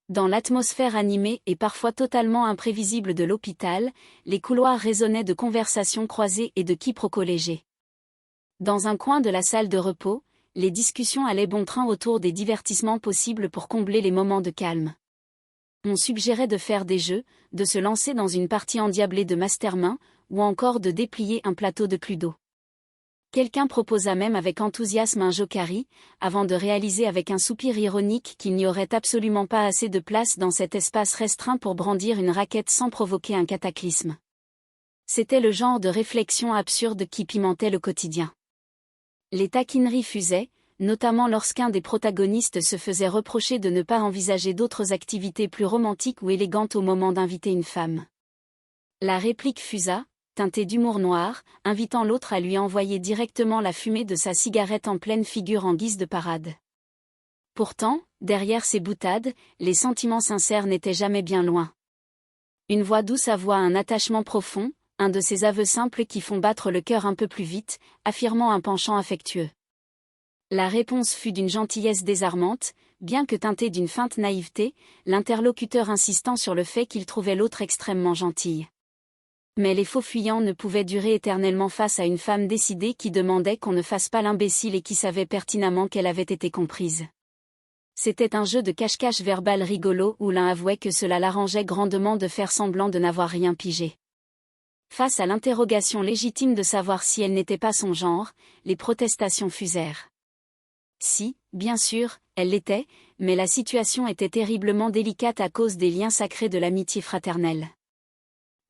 Dans l'atmosphère animée et parfois totalement imprévisible de l'hôpital, les couloirs résonnaient de conversations croisées et de quiproquos légers. Dans un coin de la salle de repos, les discussions allaient bon train autour des divertissements possibles pour combler les moments de calme. On suggérait de faire des jeux, de se lancer dans une partie endiablée de mastermind, ou encore de déplier un plateau de Cluedo. Quelqu'un proposa même avec enthousiasme un jokari, avant de réaliser avec un soupir ironique qu'il n'y aurait absolument pas assez de place dans cet espace restreint pour brandir une raquette sans provoquer un cataclysme. C'était le genre de réflexion absurde qui pimentait le quotidien. Les taquineries fusaient, notamment lorsqu'un des protagonistes se faisait reprocher de ne pas envisager d'autres activités plus romantiques ou élégantes au moment d'inviter une femme. La réplique fusa, teintée d'humour noir, invitant l'autre à lui envoyer directement la fumée de sa cigarette en pleine figure en guise de parade. Pourtant, derrière ces boutades, les sentiments sincères n'étaient jamais bien loin. Une voix douce avoua un attachement profond, un de ces aveux simples qui font battre le cœur un peu plus vite, affirmant un penchant affectueux. La réponse fut d'une gentillesse désarmante, bien que teintée d'une feinte naïveté, l'interlocuteur insistant sur le fait qu'il trouvait l'autre extrêmement gentille. Mais les faux fuyants ne pouvaient durer éternellement face à une femme décidée qui demandait qu'on ne fasse pas l'imbécile et qui savait pertinemment qu'elle avait été comprise. C'était un jeu de cache-cache verbal rigolo où l'un avouait que cela l'arrangeait grandement de faire semblant de n'avoir rien pigé. Face à l'interrogation légitime de savoir si elle n'était pas son genre, les protestations fusèrent. Si, bien sûr, elle l'était, mais la situation était terriblement délicate à cause des liens sacrés de l'amitié fraternelle.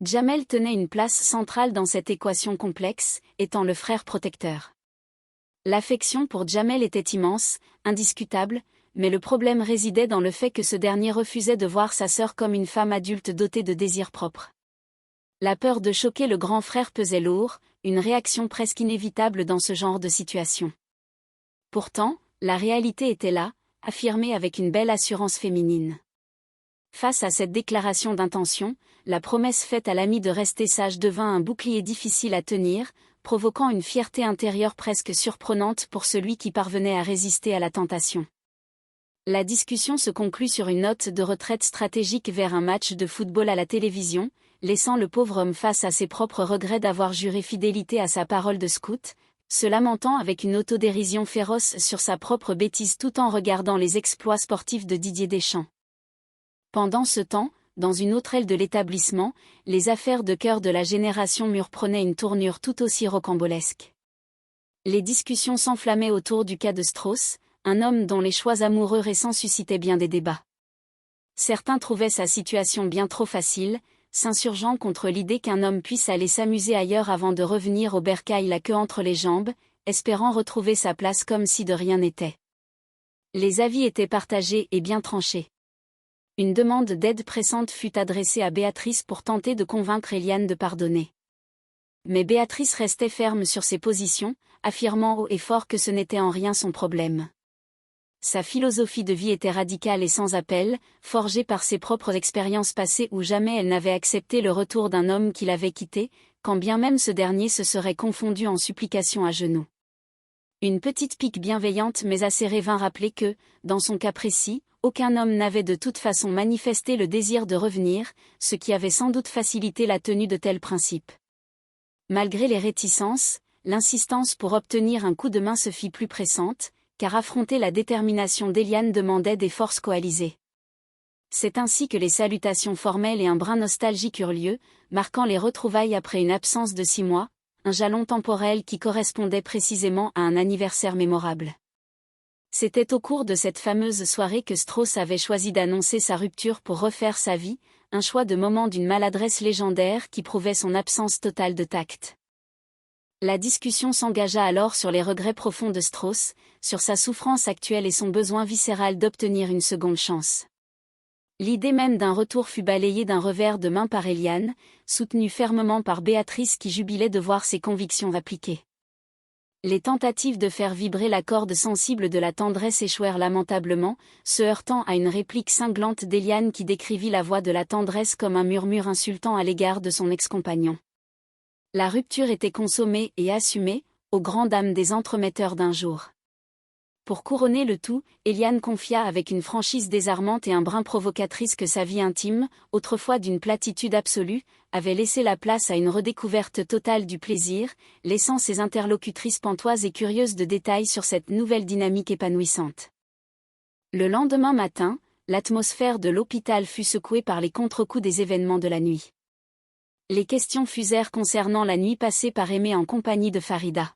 Jamel tenait une place centrale dans cette équation complexe, étant le frère protecteur. L'affection pour Jamel était immense, indiscutable, mais le problème résidait dans le fait que ce dernier refusait de voir sa sœur comme une femme adulte dotée de désirs propres. La peur de choquer le grand frère pesait lourd, une réaction presque inévitable dans ce genre de situation. Pourtant, la réalité était là, affirmée avec une belle assurance féminine. Face à cette déclaration d'intention, la promesse faite à l'ami de rester sage devint un bouclier difficile à tenir, provoquant une fierté intérieure presque surprenante pour celui qui parvenait à résister à la tentation. La discussion se conclut sur une note de retraite stratégique vers un match de football à la télévision, laissant le pauvre homme face à ses propres regrets d'avoir juré fidélité à sa parole de scout, se lamentant avec une autodérision féroce sur sa propre bêtise tout en regardant les exploits sportifs de Didier Deschamps. Pendant ce temps, dans une autre aile de l'établissement, les affaires de cœur de la génération mûre prenaient une tournure tout aussi rocambolesque. Les discussions s'enflammaient autour du cas de Strauss, un homme dont les choix amoureux récents suscitaient bien des débats. Certains trouvaient sa situation bien trop facile, s'insurgeant contre l'idée qu'un homme puisse aller s'amuser ailleurs avant de revenir au bercail la queue entre les jambes, espérant retrouver sa place comme si de rien n'était. Les avis étaient partagés et bien tranchés. Une demande d'aide pressante fut adressée à Béatrice pour tenter de convaincre Eliane de pardonner. Mais Béatrice restait ferme sur ses positions, affirmant haut et fort que ce n'était en rien son problème. Sa philosophie de vie était radicale et sans appel, forgée par ses propres expériences passées où jamais elle n'avait accepté le retour d'un homme qui l'avait quittée, quand bien même ce dernier se serait confondu en supplications à genoux. Une petite pique bienveillante mais acérée vint rappeler que, dans son cas précis, aucun homme n'avait de toute façon manifesté le désir de revenir, ce qui avait sans doute facilité la tenue de tels principes. Malgré les réticences, l'insistance pour obtenir un coup de main se fit plus pressante, car affronter la détermination d'Eliane demandait des forces coalisées. C'est ainsi que les salutations formelles et un brin nostalgique eurent lieu, marquant les retrouvailles après une absence de 6 mois, un jalon temporel qui correspondait précisément à un anniversaire mémorable. C'était au cours de cette fameuse soirée que Strauss avait choisi d'annoncer sa rupture pour refaire sa vie, un choix de moment d'une maladresse légendaire qui prouvait son absence totale de tact. La discussion s'engagea alors sur les regrets profonds de Strauss, sur sa souffrance actuelle et son besoin viscéral d'obtenir une seconde chance. L'idée même d'un retour fut balayée d'un revers de main par Eliane, soutenue fermement par Béatrice qui jubilait de voir ses convictions appliquées. Les tentatives de faire vibrer la corde sensible de la tendresse échouèrent lamentablement, se heurtant à une réplique cinglante d'Eliane qui décrivit la voix de la tendresse comme un murmure insultant à l'égard de son ex-compagnon. La rupture était consommée et assumée, aux grandes dames des entremetteurs d'un jour. Pour couronner le tout, Eliane confia avec une franchise désarmante et un brin provocatrice que sa vie intime, autrefois d'une platitude absolue, avait laissé la place à une redécouverte totale du plaisir, laissant ses interlocutrices pantoises et curieuses de détails sur cette nouvelle dynamique épanouissante. Le lendemain matin, l'atmosphère de l'hôpital fut secouée par les contre-coups des événements de la nuit. Les questions fusèrent concernant la nuit passée par Aimé en compagnie de Farida.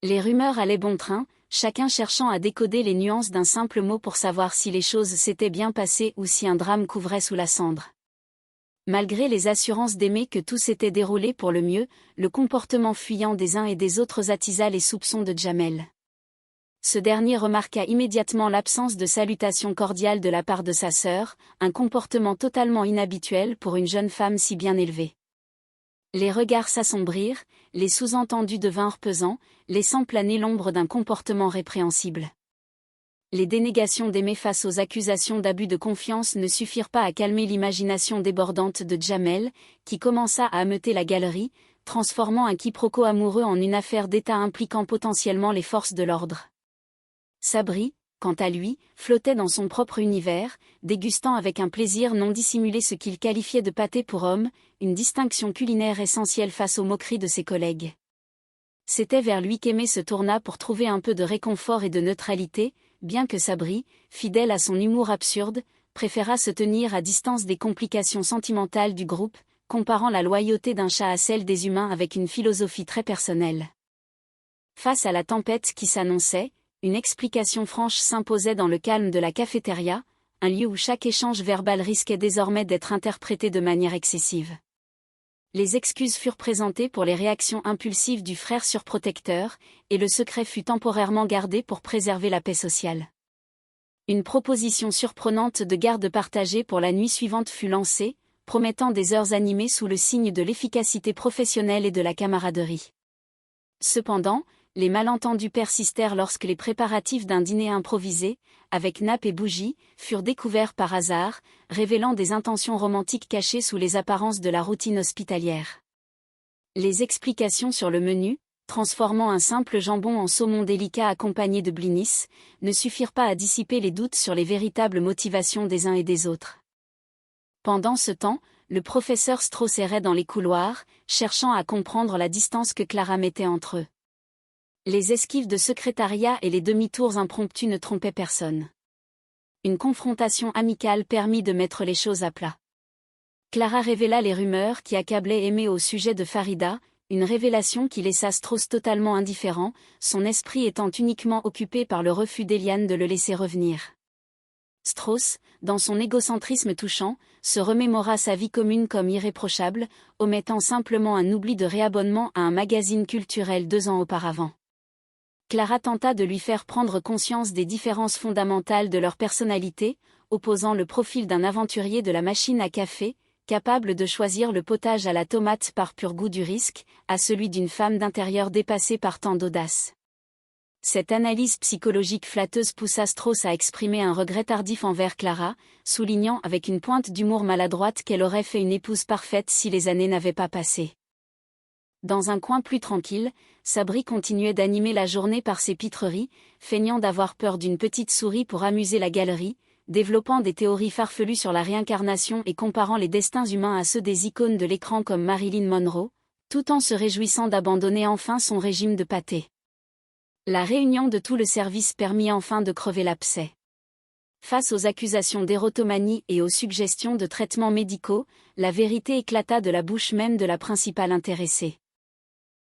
Les rumeurs allaient bon train, chacun cherchant à décoder les nuances d'un simple mot pour savoir si les choses s'étaient bien passées ou si un drame couvrait sous la cendre. Malgré les assurances d'Aimé que tout s'était déroulé pour le mieux, le comportement fuyant des uns et des autres attisa les soupçons de Djamel. Ce dernier remarqua immédiatement l'absence de salutations cordiales de la part de sa sœur, un comportement totalement inhabituel pour une jeune femme si bien élevée. Les regards s'assombrirent, les sous-entendus devinrent pesants, laissant planer l'ombre d'un comportement répréhensible. Les dénégations d'Aimé face aux accusations d'abus de confiance ne suffirent pas à calmer l'imagination débordante de Djamel, qui commença à ameuter la galerie, transformant un quiproquo amoureux en une affaire d'État impliquant potentiellement les forces de l'ordre. Sabri, quant à lui, flottait dans son propre univers, dégustant avec un plaisir non dissimulé ce qu'il qualifiait de pâté pour homme, une distinction culinaire essentielle face aux moqueries de ses collègues. C'était vers lui qu'Aimé se tourna pour trouver un peu de réconfort et de neutralité, bien que Sabri, fidèle à son humour absurde, préféra se tenir à distance des complications sentimentales du groupe, comparant la loyauté d'un chat à celle des humains avec une philosophie très personnelle. Face à la tempête qui s'annonçait, une explication franche s'imposait dans le calme de la cafétéria, un lieu où chaque échange verbal risquait désormais d'être interprété de manière excessive. Les excuses furent présentées pour les réactions impulsives du frère surprotecteur, et le secret fut temporairement gardé pour préserver la paix sociale. Une proposition surprenante de garde partagée pour la nuit suivante fut lancée, promettant des heures animées sous le signe de l'efficacité professionnelle et de la camaraderie. Cependant, les malentendus persistèrent lorsque les préparatifs d'un dîner improvisé, avec nappes et bougies, furent découverts par hasard, révélant des intentions romantiques cachées sous les apparences de la routine hospitalière. Les explications sur le menu, transformant un simple jambon en saumon délicat accompagné de blinis, ne suffirent pas à dissiper les doutes sur les véritables motivations des uns et des autres. Pendant ce temps, le professeur Strauss errait dans les couloirs, cherchant à comprendre la distance que Clara mettait entre eux. Les esquives de secrétariat et les demi-tours impromptus ne trompaient personne. Une confrontation amicale permit de mettre les choses à plat. Clara révéla les rumeurs qui accablaient Aimé au sujet de Farida, une révélation qui laissa Strauss totalement indifférent, son esprit étant uniquement occupé par le refus d'Eliane de le laisser revenir. Strauss, dans son égocentrisme touchant, se remémora sa vie commune comme irréprochable, omettant simplement un oubli de réabonnement à un magazine culturel 2 ans auparavant. Clara tenta de lui faire prendre conscience des différences fondamentales de leur personnalité, opposant le profil d'un aventurier de la machine à café, capable de choisir le potage à la tomate par pur goût du risque, à celui d'une femme d'intérieur dépassée par tant d'audace. Cette analyse psychologique flatteuse poussa Strauss à exprimer un regret tardif envers Clara, soulignant avec une pointe d'humour maladroite qu'elle aurait fait une épouse parfaite si les années n'avaient pas passé. Dans un coin plus tranquille, Sabri continuait d'animer la journée par ses pitreries, feignant d'avoir peur d'une petite souris pour amuser la galerie, développant des théories farfelues sur la réincarnation et comparant les destins humains à ceux des icônes de l'écran comme Marilyn Monroe, tout en se réjouissant d'abandonner enfin son régime de pâté. La réunion de tout le service permit enfin de crever l'abcès. Face aux accusations d'érotomanie et aux suggestions de traitements médicaux, la vérité éclata de la bouche même de la principale intéressée.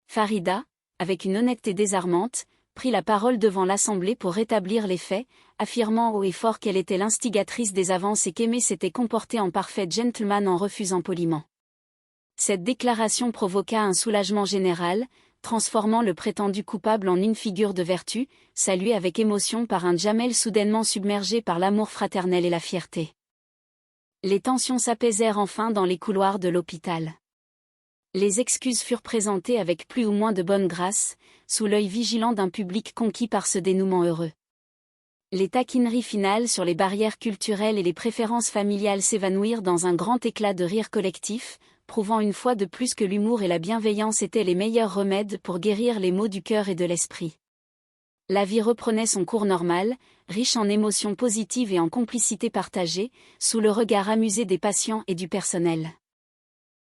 Farida, avec une honnêteté désarmante, prit la parole devant l'Assemblée pour rétablir les faits, affirmant haut et fort qu'elle était l'instigatrice des avances et qu'Aimé s'était comporté en parfait gentleman en refusant poliment. Cette déclaration provoqua un soulagement général, transformant le prétendu coupable en une figure de vertu, saluée avec émotion par un Djamel soudainement submergé par l'amour fraternel et la fierté. Les tensions s'apaisèrent enfin dans les couloirs de l'hôpital. Les excuses furent présentées avec plus ou moins de bonne grâce, sous l'œil vigilant d'un public conquis par ce dénouement heureux. Les taquineries finales sur les barrières culturelles et les préférences familiales s'évanouirent dans un grand éclat de rire collectif, prouvant une fois de plus que l'humour et la bienveillance étaient les meilleurs remèdes pour guérir les maux du cœur et de l'esprit. La vie reprenait son cours normal, riche en émotions positives et en complicité partagée, sous le regard amusé des patients et du personnel.